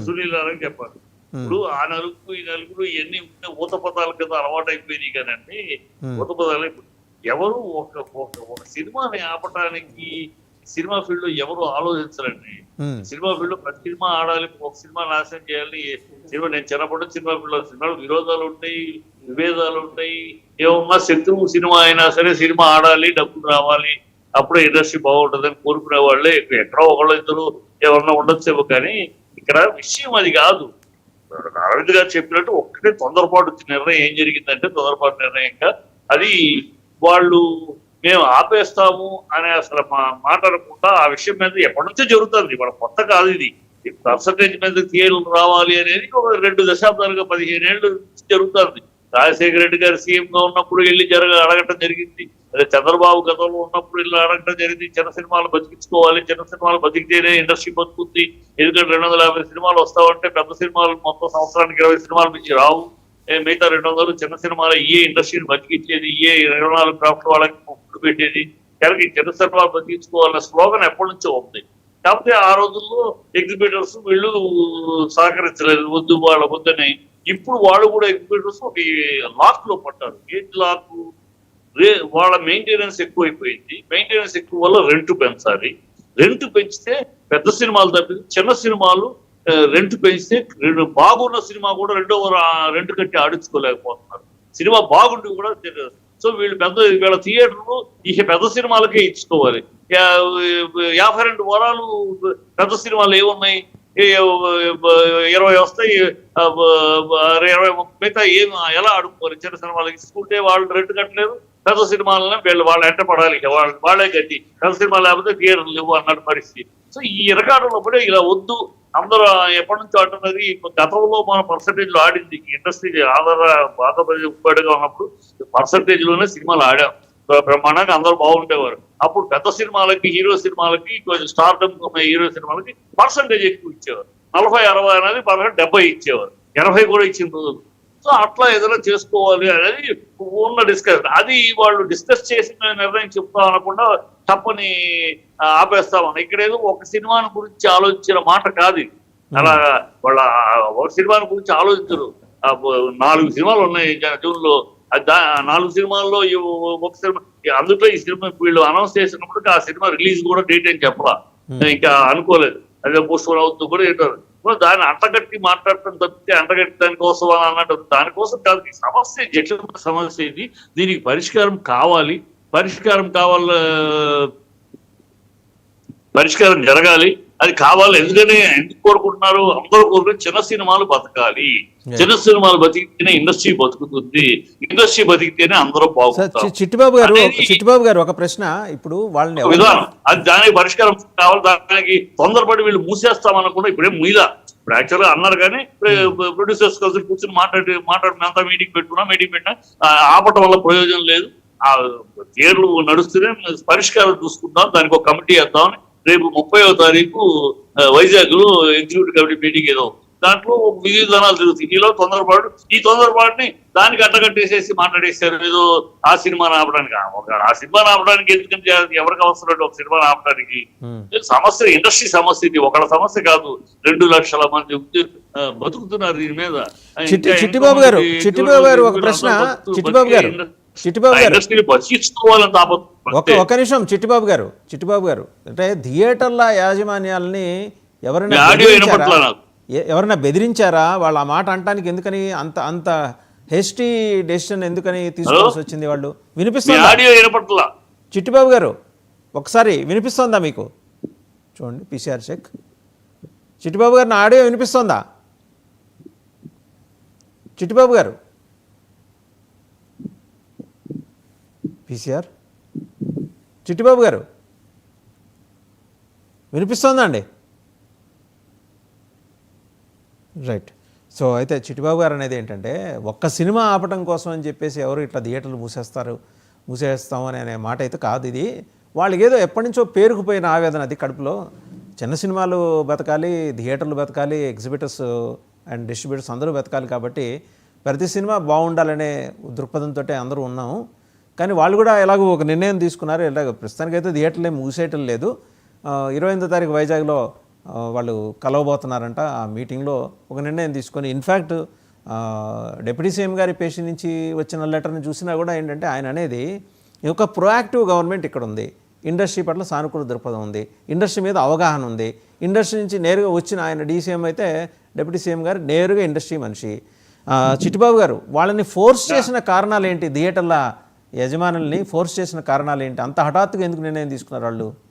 సునీల్ గారికి చెప్పాలి. ఇప్పుడు ఆ నలుగురు ఈ నలుగురు ఎన్ని ఊత పదాల కింద అలవాటు అయిపోయినాయి కానండి. ఊత పదాలు ఎవరు ఒక ఒక ఒక సినిమాని ఆపటానికి సినిమా ఫీల్డ్ లో ఎవరు ఆలోచించరండి. సినిమా ఫీల్డ్ లో ప్రతి సినిమా ఆడాలి, ఒక సినిమా నాశనం చేయాలి. సినిమా నేను చిన్నప్పటి సినిమా ఫీల్డ్ లో సినిమాలు విరోధాలు ఉంటాయి, విభేదాలు ఉంటాయి. ఏమన్నా శత్రువు సినిమా అయినా సరే సినిమా ఆడాలి, డబ్బులు రావాలి, అప్పుడే ఇండస్ట్రీ బాగుంటుందని కోరుకునే వాళ్ళే ఎక్కడో ఒకళ్ళు ఇద్దరు ఎవరన్నా ఉండొచ్చేమో. కానీ ఇక్కడ విషయం అది కాదు. అరవింద్ గారు చెప్పినట్టు ఒక్కటే తొందరపాటు నిర్ణయం ఏం జరిగిందంటే, తొందరపాటు నిర్ణయంగా అది వాళ్ళు మేము ఆపేస్తాము అనే అసలు మాట అనుకుంటా ఆ విషయం మీద ఎప్పటి నుంచో జరుగుతుంది. వాళ్ళ కొత్త కాదు ఇది. పర్సంటేజ్ మీద తీయలు రావాలి అనేది ఒక 2 దశాబ్దాలుగా 15 ఏళ్ళు జరుగుతుంది. రాజశేఖర రెడ్డి గారు సీఎం గా ఉన్నప్పుడు వెళ్ళి అడగటం జరిగింది. అదే చంద్రబాబు గతంలో ఉన్నప్పుడు వెళ్ళి అడగటం జరిగింది. చిన్న సినిమాలు బతికించుకోవాలి, చిన్న సినిమాలు బతికితేనే ఇండస్ట్రీ బతుకుతుంది. ఎందుకంటే 250 సినిమాలు వస్తావంటే పెద్ద సినిమాలు మొత్తం సంవత్సరానికి 20 సినిమాల నుంచి రావు. మిగతా 200 చిన్న సినిమాలు ఏ ఇండస్ట్రీని బతికించేది, ఏ 24 క్రాఫ్ట్ వాళ్ళకి ముక్కుడు పెట్టేది. కనుక చిన్న సినిమాలు బతికించుకోవాలన్న స్లోగన్ ఎప్పటి నుంచో ఉంది. కాకపోతే ఆ రోజుల్లో ఎగ్జిబిటర్స్ వీళ్ళు సహకరించలేదు, వద్దు వాళ్ళ వద్దని. ఇప్పుడు వాళ్ళు కూడా ఎగ్జిబిటర్స్ ఒక లాక్ లో పడ్డారు. ఏంటి లాక్? వాళ్ళ మెయింటెనెన్స్ ఎక్కువైపోయింది. మెయింటెనెన్స్ ఎక్కువ వల్ల రెంట్ పెంచాలి. రెంట్ పెంచితే పెద్ద సినిమాలు తప్పి చిన్న సినిమాలు రెంట్ పెంచితే బాగున్న సినిమా కూడా రెంట్ కట్టి ఆడించుకోలేకపోతున్నారు. సినిమా బాగుండి కూడా సో వీళ్ళ థియేటర్లు ఇక పెద్ద సినిమాలకే ఇచ్చుకోవాలి. 52 వారాలు పెద్ద సినిమాలు ఏమున్నాయి? 20 వస్తాయి, 20 మిగతా ఏం ఎలా ఆడుకోవాలి? చిన్న సినిమాలకి ఇసుకుంటే వాళ్ళు రెంట్ కట్టలేరు, పెద్ద సినిమాలను వాళ్ళు ఎంట పడాలి, వాళ్ళే కట్టి పెద్ద సినిమాలు లేకపోతే థియేటర్లు లేవు అన్నట్టు పరిస్థితి. సో ఈ ఇరకాటంలో కూడా ఇలా వద్దు. అందరూ ఎప్పటి నుంచో ఆడుతున్నది. గతంలో మన పర్సంటేజ్ లో ఆడింది ఇండస్ట్రీ ఆంధ్రప్రదేశ్ ఉప్పాడుగా ఉన్నప్పుడు పర్సంటేజ్ లోనే సినిమాలు ఆడాం బ్రహ్మాండంగా, అందరూ బాగుండేవారు. అప్పుడు పెద్ద సినిమాలకి, హీరో సినిమాలకి, కొంచెం స్టార్డమ్ ఉన్న హీరో సినిమాలకి పర్సంటేజ్ ఎక్కువ ఇచ్చేవారు. 40-60 అనేది 70 ఇచ్చేవారు, 80 కూడా ఇచ్చిన రోజులు. సో అట్లా ఏదైనా చేసుకోవాలి అనేది ఉన్న డిస్కషన్. అది వాళ్ళు డిస్కస్ చేసిన నిర్ణయం చెప్తా అనకుండా తప్పని ఆపేస్తామని. ఇక్కడేదో ఒక సినిమాని గురించి ఆలోచించిన మాట కాదు. అలా వాళ్ళ ఒక సినిమాని గురించి ఆలోచించరు. 4 సినిమాలు ఉన్నాయి జూన్ లో. 4 సినిమాల్లో ఒక సినిమా, అందులో ఈ సినిమా వీళ్ళు అనౌన్స్ చేసినప్పుడు ఆ సినిమా రిలీజ్ కూడా డేట్ అని చెప్పరా, ఇంకా అనుకోలేదు. అదే పోస్ట్పోన్ అవుతూ కూడా ఏంటారు. దాన్ని అంటగట్టి మాట్లాడటం తప్పితే అంటగట్టి దానికోసం అని అన్నట్టు దానికోసం కాదు. ఈ సమస్య జటిలమైన సమస్య ఇది. దీనికి పరిష్కారం కావాలి, పరిష్కారం జరగాలి. అది కావాలి. ఎందుకు కోరుకుంటున్నారు? అందరూ కోరుకుని చిన్న సినిమాలు బతకాలి. చిన్న సినిమాలు బతికితేనే ఇండస్ట్రీ బతుకుతుంది, ఇండస్ట్రీ బతికితేనే అందరూ బాగుంటారు. చిట్టిబాబు గారు ఒక ప్రశ్న. ఇప్పుడు వాళ్ళని విధానం అది దానికి పరిష్కారం కావాలి. దానికి తొందరపడి వీళ్ళు మూసేస్తామనకుండా ఇప్పుడేం మీదా. ఇప్పుడు యాక్చువల్గా అన్నారు కానీ ప్రొడ్యూసర్స్ కలిసి కూర్చొని మాట్లాడి మీటింగ్ పెట్టినా ఆపటం వల్ల ప్రయోజనం లేదు. ఆ థియేటర్లు నడుస్తూనే పరిష్కారం చూసుకుందాం, దానికి ఒక కమిటీ వేద్దామని రేపు 30వ తారీఖు వైజాగ్ లో ఎగ్జిక్యూటివ్ కమిటీ మీటింగ్ ఏదో, దాంట్లో విధి విధానాలు జరుగుతాయి. ఈ తొందరపాటుని దానికి అడ్డగట్టేసేసి మాట్లాడేశారు. ఏదో ఆ సినిమాని ఆపడానికి. ఆ సినిమాని ఆపడానికి ఎందుకంటే ఎవరికి అవసరం ఒక సినిమాని ఆపడానికి? సమస్య ఇండస్ట్రీ సమస్య ఇది, ఒకళ్ళ సమస్య కాదు. 2 లక్షల మంది బతుకుతున్నారు దీని మీద. చిట్టిబాబు గారు ఒక ప్రశ్న. చిట్టిబాబు గారు ఒక నిమిషం. చిట్టిబాబు గారు అంటే థియేటర్ల యాజమాన్యాలని ఎవరైనా బెదిరించారా? వాళ్ళ ఆ మాట అంటానికి ఎందుకని అంత హెస్టీ డెసిషన్ ఎందుకని తీసుకోవాల్సి వచ్చింది? వాళ్ళు వినిపిస్తుందా? చిట్టిబాబు గారు ఒకసారి వినిపిస్తోందా మీకు? చూడండి పిసిఆర్ చెక్. చిట్టిబాబు గారు నా ఆడియో వినిపిస్తోందా? చిట్టిబాబు గారు పిసిఆర్. చిట్టిబాబు గారు వినిపిస్తోందా అండి? రైట్. సో అయితే చిట్టిబాబు గారు అనేది ఏంటంటే, ఒక్క సినిమా ఆపటం కోసం అని చెప్పేసి ఎవరు ఇట్లా థియేటర్లు మూసేస్తాము అనే మాట అయితే కాదు ఇది. వాళ్ళకి ఏదో ఎప్పటి నుంచో పేరుకుపోయిన ఆవేదన అది కడుపులో. చిన్న సినిమాలు బతకాలి, థియేటర్లు బతకాలి, ఎగ్జిబిటర్స్ అండ్ డిస్ట్రిబ్యూటర్స్ అందరూ బతకాలి. కాబట్టి ప్రతి సినిమా బాగుండాలనే దృక్పథంతో అందరూ ఉన్నాము. కానీ వాళ్ళు కూడా ఎలాగో ఒక నిర్ణయం తీసుకున్నారు. ప్రస్తుతానికైతే థియేటర్లు ఏమి మూసేయటం లేదు. 28వ తారీఖు వైజాగ్లో వాళ్ళు కలవబోతున్నారంట. ఆ మీటింగ్లో ఒక నిర్ణయం తీసుకొని ఇన్ఫ్యాక్ట్ డిప్యూటీ సీఎం గారి పేషి నుంచి వచ్చిన లెటర్ని చూసినా కూడా ఏంటంటే ఆయన అనేది ఒక ప్రొయాక్టివ్ గవర్నమెంట్ ఇక్కడ ఉంది, ఇండస్ట్రీ పట్ల సానుకూల దృక్పథం ఉంది, ఇండస్ట్రీ మీద అవగాహన ఉంది. ఇండస్ట్రీ నుంచి నేరుగా వచ్చిన ఆయన డీసీఎం అయితే డిప్యూటీ సీఎం గారు నేరుగా ఇండస్ట్రీ మనిషి. చిట్టిబాబు గారు, వాళ్ళని ఫోర్స్ చేసిన కారణాలు ఏంటి? థియేటర్ల యజమానుల్ని ఫోర్స్ చేసిన కారణాలు ఏంటి? అంత హఠాత్తుగా ఎందుకు నిర్ణయం తీసుకున్నారు వాళ్ళు?